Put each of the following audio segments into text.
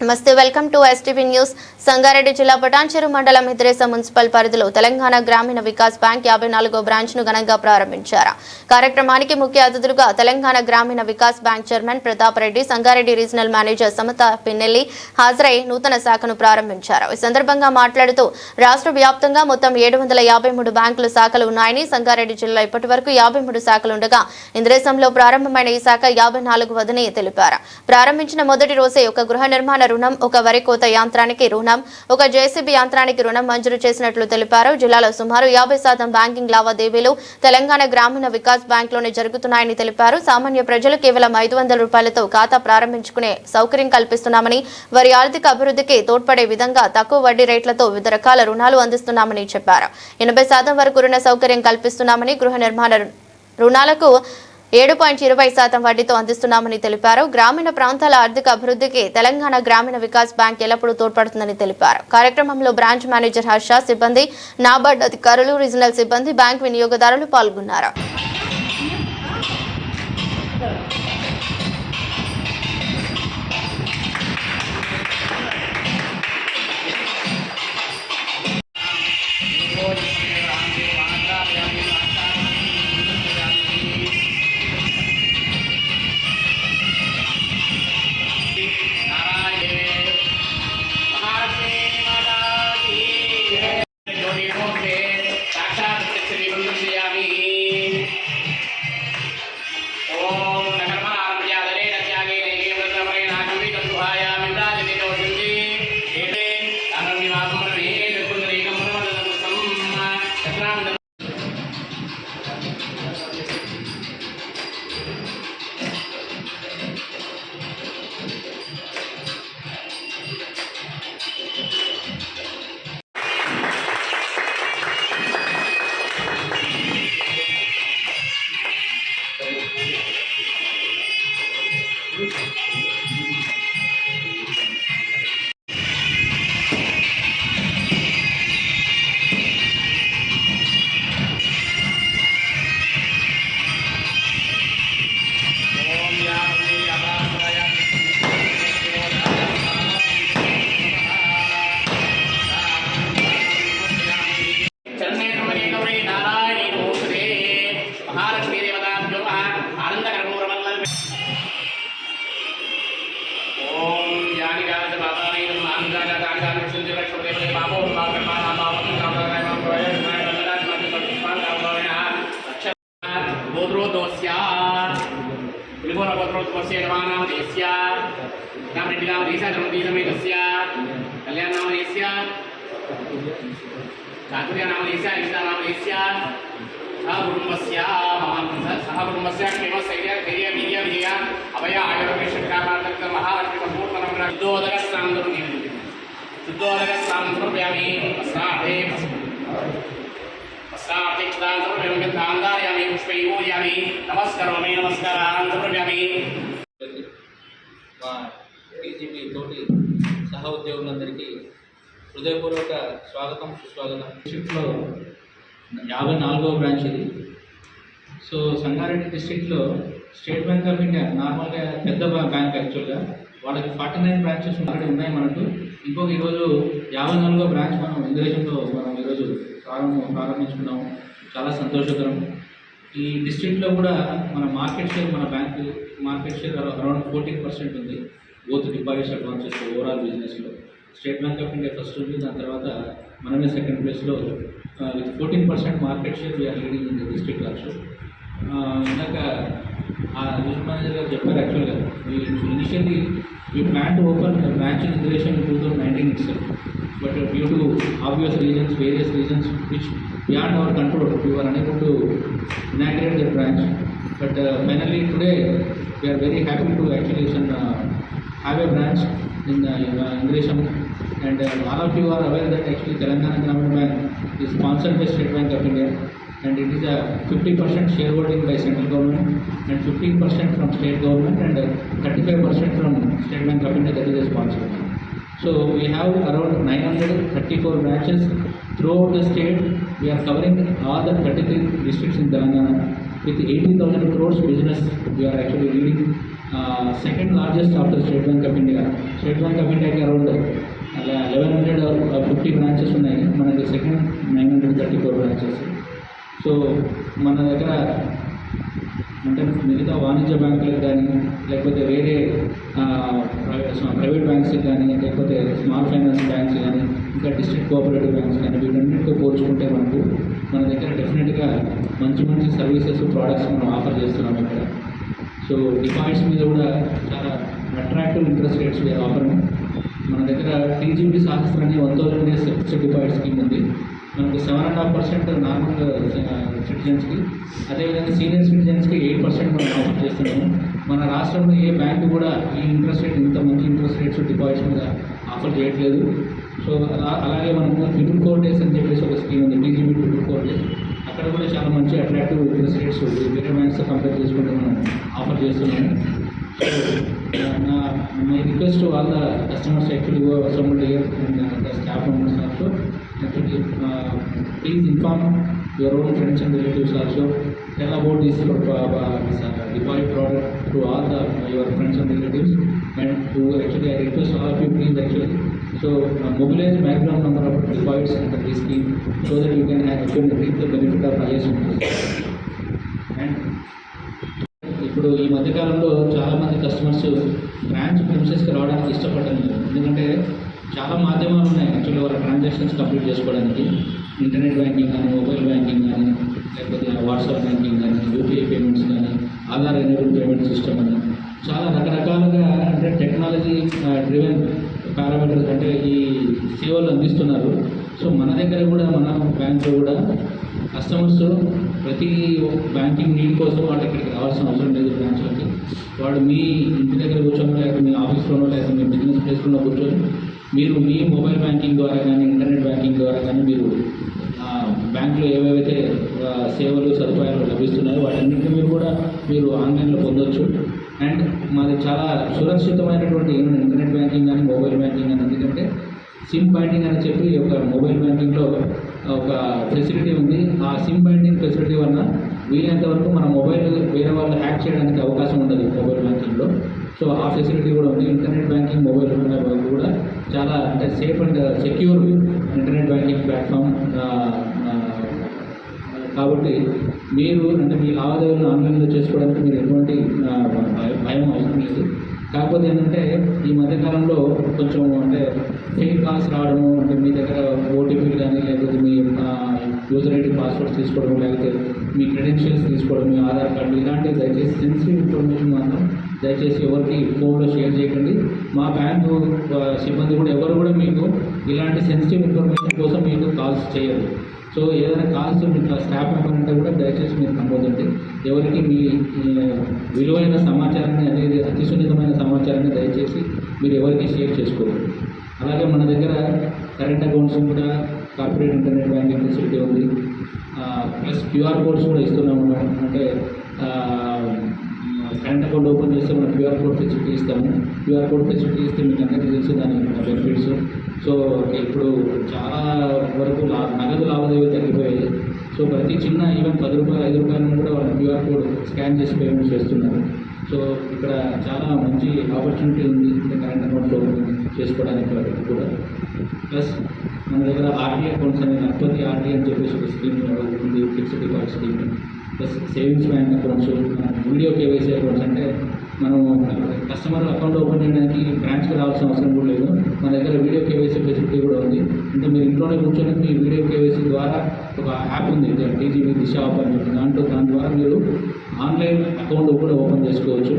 నమస్తే welcome to STV news. Sangareddy జిల్లా పటాన్చెరు మండలం ఇద్రేస మున్సిపల్ పరిధిలో తెలంగాణ గ్రామీణ వికాస్ బ్యాంక్ 54వ బ్రాంచ్ ను ఘనంగా ప్రారంభించారు. కార్యక్రమానికి ముఖ్య అతిథులుగా Telangana Grameena Vikas bank chairman Pratap Reddy, Sangareddy regional manager Samata Pinnelli హాజరై నూతన శాఖను ప్రారంభించారు. ఈ సందర్భంగా మాట్లాడుతూ రాష్ట్ర వ్యాప్తంగా మొత్తం 753 బ్యాంకుల శాఖలు ఉన్నాయని, సంగారెడ్డి జిల్లా ఇప్పటి వరకు 53 శాఖలుండగా ఇంద్రేసంలో ప్రారంభమైన ఈ శాఖ 54వదని తెలిపారు. ప్రారంభించిన మొదటి రోజే ఒక గృహ నిర్మాణ రుణం, ఒక వరి కోత యంత్రానికి రుణం, ఒక జేసీబీ యంత్రానికి రుణం మంజూరు చేసినట్లు తెలిపారు. జిల్లాలో సుమారు 50% బ్యాంకింగ్ లావాదేవీలు తెలంగాణ గ్రామీణ వికాస్ బ్యాంక్ లోనే జరుగుతున్నాయని తెలిపారు. సామాన్య ప్రజలు కేవలం 500 రూపాయలతో ఖాతా ప్రారంభించుకునే సౌకర్యం కల్పిస్తున్నామని, వారి ఆర్థిక అభివృద్ధికి తోడ్పడే విధంగా తక్కువ వడ్డీ రేట్లతో వివిధ రకాల రుణాలు అందిస్తున్నామని చెప్పారు. 80% వరకు రుణ సౌకర్యం కల్పిస్తున్నామని, గృహ నిర్మాణ రుణాలకు 7.20% వడ్డీతో అందిస్తున్నామని తెలిపారు. గ్రామీణ ప్రాంతాల ఆర్థిక అభివృద్ధికి తెలంగాణ గ్రామీణ వికాస్ బ్యాంక్ ఎల్లప్పుడూ తోడ్పడుతుందని తెలిపారు. కార్యక్రమంలో బ్రాంచ్ మేనేజర్ హర్ష, సిబ్బంది, నాబార్డ్ అధికారులు, రీజనల్ సిబ్బంది, బ్యాంక్ వినియోగదారులు పాల్గొన్నారు. టీజీపీ తోటి సహా ఉద్యోగులందరికీ హృదయపూర్వక స్వాగతం, సుస్వాగతం. డిస్ట్రిక్ట్లో 54వ బ్రాంచ్ ఇది. సో సంగారెడ్డి డిస్ట్రిక్ట్లో స్టేట్ బ్యాంక్ ఆఫ్ ఇండియా నార్మల్గా పెద్ద బ్యాంక్, యాక్చువల్గా వాళ్ళకి 49 బ్రాంచెస్ ఆల్రెడీ ఉన్నాయి మనకు. ఇంకొక ఈరోజు 54వ బ్రాంచ్ మనం ఇంద్రేషన్లో ఈరోజు ప్రారంభించుకున్నాము. చాలా సంతోషకరం. ఈ డిస్ట్రిక్ట్లో కూడా మన మార్కెట్ షేర్, మన బ్యాంకు మార్కెట్ షేర్ అరౌండ్ 14% ఉంది. బోత్ డిపాజిట్స్, అడ్వాన్సెస్, ఓవరాల్ బిజినెస్లో State Bank of India first ఉంది. దాని తర్వాత మనమే సెకండ్ ప్లేస్లో with 14% market share we are leading in the district also. ఇందాక రీజనల్ మేనేజర్ గారు చెప్పారు, యాక్చువల్గా initially we plan to open a branch in Indonesia in 2019 itself, but due to obvious reasons, various reasons which beyond our control, we were unable to inaugurate the branch. But finally today we are very happy to actually have a branch in Indonesia, and all of you are aware that actually Telangana Gramin Bank is sponsored by State Bank of India, and it is a 50% shareholding by central government and 15% from state government and 35% from State Bank of India, that is a sponsor. So we have around 934 branches throughout the state. We are covering all the 33 districts in Telangana with 80,000 crores business we are actually leading. Second largest after state Bank of India. State Bank of ఇండియాకి around 1150 branches ఉన్నాయి, మనకి second 934 branches. So మన దగ్గర అంటే మిగతా వాణిజ్య బ్యాంకులకు కానీ, లేకపోతే వేరే ప్రైవేట్ బ్యాంక్స్కి కానీ, లేకపోతే స్మాల్ ఫైనాన్స్ బ్యాంక్స్ కానీ, ఇంకా డిస్ట్రిక్ట్ కోఆపరేటివ్ బ్యాంక్స్ కానీ, వీటన్నిటితో పోల్చుకుంటే మన దగ్గర డెఫినెట్గా మంచి సర్వీసెస్, ప్రోడక్ట్స్ మనం ఆఫర్ చేస్తున్నాం ఇక్కడ. సో డిపాజిట్స్ మీద కూడా చాలా అట్రాక్టివ్ ఇంట్రెస్ట్ రేట్స్ ఆఫర్. మన దగ్గర టీజీబీ సహస్రాన్ని 1000 డేస్ ఫిక్స్డ్ డిపాజిట్ స్కీమ్ ఉంది. మనకు 7.5% నార్మల్ సిటిజన్స్కి, అదేవిధంగా సీనియర్ సిటిజన్స్కి 8% మనం ఆఫర్ చేస్తున్నాము. మన రాష్ట్రంలో ఏ బ్యాంకు కూడా ఈ ఇంట్రెస్ట్ రేట్, ఇంత మంచి ఇంట్రెస్ట్ రేట్స్ డిపాజిట్స్ మీద ఆఫర్ చేయట్లేదు. సో అలాగే మనకు 4 డేస్ అని చెప్పేసి ఒక స్కీమ్ ఉంది, టీజీబీ 4 డేస్. అక్కడ కూడా చాలా మంచి అట్రాక్టివ్ ఇంట్రెస్ట్ రేట్స్ వేరే బ్యాంక్స్తో కంపేర్ చేసుకుంటే మనం ఆఫర్ చేస్తున్నాము. My request to all the customers actually who have assembled here and the staff members also, actually please inform your own friends and relatives also. Tell about this deposit product to all your friends and relatives. And to actually I request all of you please actually mobilize maximum number of deposits under this scheme so that you can actually reap the benefit of highest interest. And ఇప్పుడు ఈ మధ్యకాలంలో చాలామంది customers branch ప్రిన్సెస్కి రావడానికి ఇష్టపడడం లేదు. ఎందుకంటే చాలా మాధ్యమాలు ఉన్నాయి యాక్చువల్లీ వాళ్ళ ట్రాన్సాక్షన్స్ కంప్లీట్ చేసుకోవడానికి. ఇంటర్నెట్ బ్యాంకింగ్ కానీ, మొబైల్ బ్యాంకింగ్ కానీ, లేకపోతే వాట్సాప్ బ్యాంకింగ్ కానీ, యూపీఐ పేమెంట్స్ కానీ, ఆధార్ ఎనేబుల్ పేమెంట్ సిస్టమ్ అని చాలా రకరకాలుగా అంటే టెక్నాలజీ డ్రివెన్ పారామీటర్స్ అంటే ఈ సేవలు అందిస్తున్నారు. సో మన దగ్గర కూడా మన బ్యాంక్లో కూడా కస్టమర్స్ ప్రతి బ్యాంకింగ్ నీడ్ కోసం వాళ్ళు ఇక్కడికి రావాల్సిన అవసరం లేదు. బ్రాంచ్లకి వాడు మీ ఇంటి దగ్గర కూర్చొని, లేకపోతే మీ ఆఫీస్లోనో, లేకపోతే మీ బిజినెస్ ప్లేస్లోనో కూర్చొని మీరు మీ మొబైల్ బ్యాంకింగ్ ద్వారా కానీ, ఇంటర్నెట్ బ్యాంకింగ్ ద్వారా కానీ మీరు బ్యాంకులో ఏవేవైతే సేవలు సదుపాయాలు లభిస్తున్నాయో వాటన్నింటినీ మీరు ఆన్లైన్లో పొందొచ్చు. అండ్ మాది చాలా సురక్షితమైనటువంటి ఇంటర్నెట్ బ్యాంకింగ్ కానీ, మొబైల్ బ్యాంకింగ్ కానీ. ఎందుకంటే సిమ్ బైండింగ్ అని చెప్పి ఒక మొబైల్ బ్యాంకింగ్లో ఒక ఫెసిలిటీ ఉంది. ఆ సిమ్ బైండింగ్ ఫెసిలిటీ వల్ల వీలైనంత వరకు మన మొబైల్ వేరే వాళ్ళు హ్యాక్ చేయడానికి అవకాశం ఉండదు మొబైల్ బ్యాంకింగ్లో. సో ఆ ఫెసిలిటీ కూడా ఉంది. ఇంటర్నెట్ బ్యాంకింగ్, మొబైల్ బ్యాంకింగ్ కూడా చాలా అంటే safe and secure internet banking platform. కాబట్టి మీరు అంటే మీ లావాదేవీలను ఆన్లైన్లో చేసుకోవడానికి మీరు ఎటువంటి భయం అవసరం లేదు. కాకపోతే ఏంటంటే ఈ మధ్యకాలంలో కొంచెం అంటే ఫేక్ కాల్స్ రావడము, అంటే మీ దగ్గర ఓటీపీలు కానీ, లేకపోతే మీ యూజర్ ఐడి పాస్వర్డ్స్ తీసుకోవడం, లేకపోతే మీ క్రెడెన్షియల్స్ తీసుకోవడం, మీ ఆధార్ కార్డు, ఇలాంటివి దయచేసి సెన్సిటివ్ ఇన్ఫర్మేషన్ మాత్రం దయచేసి ఎవరికి ఫోన్లో షేర్ చేయకండి. మా బ్యాంకు సిబ్బంది కూడా ఎవరు కూడా మీకు ఇలాంటి సెన్సిటివ్ ఇన్ఫర్మేషన్ కోసం మీకు కాల్స్ చేయరు. సో ఏదైనా కాల్స్ మీకు స్టాఫ్ మెంబర్ అంటే కూడా దయచేసి మీరు నమ్మొద్దండి. ఎవరికి మీ విలువైన సమాచారాన్ని అనేది అతి సున్నితమైన సమాచారాన్ని దయచేసి మీరు ఎవరికి షేర్ చేసుకోరు. అలాగే మన దగ్గర కరెంట్ అకౌంట్స్ కూడా కార్పొరేట్ ఇంటర్నెట్ బ్యాంకింగ్ ఫెసిలిటీ ఉంది. ప్లస్ క్యూఆర్ కోడ్స్ కూడా ఇస్తున్నాము. అంటే కరెంట్ అకౌంట్ ఓపెన్ చేస్తే మనం క్యూఆర్ కోడ్ ఫెసిలిటీ ఇస్తాము. క్యూఆర్ కోడ్ ఫెసిలిటీ ఇస్తే మీకు అందరికీ తెలుసు దాని బెనిఫిట్స్. సో ఇప్పుడు చాలా వరకు నగదు లావాదేవీలు తగ్గిపోయాయి. సో ప్రతి చిన్న ఈవెన్ 10 రూపాయలు 5 రూపాయలను కూడా వాళ్ళు క్యూఆర్ కోడ్ స్కాన్ చేసి పేమెంట్స్ చేస్తున్నారు. సో ఇక్కడ చాలా మంచి ఆపర్చునిటీ ఉంది కరెంట్ అకౌంట్స్ ఓపెన్ చేసుకోవడానికి కూడా. ప్లస్ మన దగ్గర ఆర్డీ అకౌంట్స్ అనేది నర్పతి ఆర్డీ అని చెప్పేసి ఒక స్కీమ్ ఉంది, fixed deposit scheme. Plus savings bank accounts, video KYC accounts. అంటే మనం కస్టమర్ అకౌంట్ ఓపెన్ చేయడానికి బ్రాంచ్కి రావాల్సిన అవసరం కూడా లేదు. మన దగ్గర వీడియో కేవైసీ ఫెసిలిటీ కూడా ఉంది. అంటే మీరు ఇంట్లోనే కూర్చొని మీ వీడియో కేవైసీ ద్వారా ఒక యాప్ ఉంది టీజీబీ దిశ యాప్ అని చెప్పి, దాని ద్వారా మీరు ఆన్లైన్ అకౌంట్ కూడా ఓపెన్ చేసుకోవచ్చు.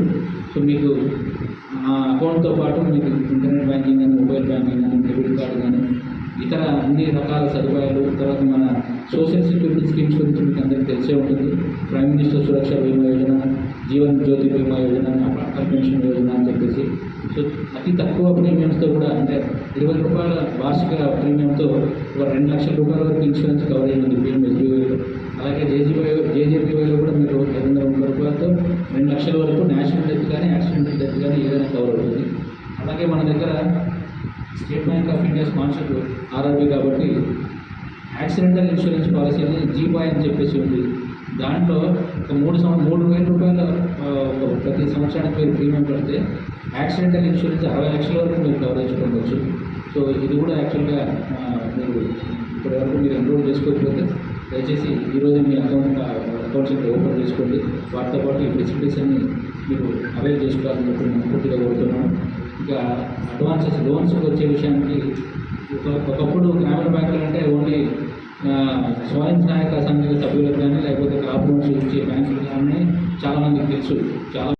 సో మీకు ఆ అకౌంట్తో పాటు మీకు ఇంటర్నెట్ బ్యాంకింగ్ కానీ, మొబైల్ బ్యాంకింగ్ కానీ, డెబిట్ కార్డు కానీ, ఇతర అన్ని రకాల సదుపాయాలు. తర్వాత మన సోషల్ సెక్యూరిటీ స్కీమ్స్ గురించి మీకు అందరికీ తెలిసే ఉంటుంది. ప్రైమ్ మినిస్టర్ సురక్ష బీమా యోజన, జీవన్ జ్యోతి బీమా యోజన, అటల్ పెన్షన్ యోజన అని చెప్పేసి. సో అతి తక్కువ ప్రీమియంస్తో కూడా అంటే 20 రూపాయల వార్షిక ప్రీమియంతో ఒక 2 లక్షల రూపాయల వరకు ఇన్సూరెన్స్ కవరేజ్ ఉంది పిఎంఎస్బీవైలో. అలాగే జేజేపీవైలో కూడా మీరు 500 రూపాయలతో 2 లక్షల వరకు నేషనల్ డెత్ కానీ, యాక్సిడెంటల్ డెత్ కానీ ఏదైనా కవర్ అవుతుంది. అలాగే మన దగ్గర state Bank of India sponsored RRB కాబట్టి యాక్సిడెంటల్ ఇన్సూరెన్స్ పాలసీ అనేది జీబాయ్ అని చెప్పేసి ఉంది. దాంట్లో ఒక 3,000 రూపాయల ప్రతి సంవత్సరానికి మీరు ప్రీమియం కడితే యాక్సిడెంటల్ ఇన్సూరెన్స్ 60 లక్షల వరకు మీరు కవరేజ్ పొందవచ్చు. సో ఇది కూడా యాక్చువల్గా మీరు ఇప్పటివరకు మీరు ఎన్రోల్ చేసుకోకపోతే దయచేసి ఈరోజు మీ అకౌంట్స్ ఓపెన్ చేసుకోండి. వాటితో పాటు ఈ ఫెసిలిటీస్ అన్ని మీరు అవైల్ చేసుకోవాలని చెప్పి నేను పూర్తిగా కోరుతున్నాను. ఇంకా అడ్వాన్సెస్ లోన్స్ వచ్చే విషయానికి ఒకప్పుడు గ్రామీణ బ్యాంకులు అంటే ఓన్లీ స్వయం సహాయక సంఘ సభ్యులకు కానీ లేకపోతే క్రాప్ లోన్స్ ఇచ్చే బ్యాంకులు కానీ చాలామందికి తెలుసు. చాలా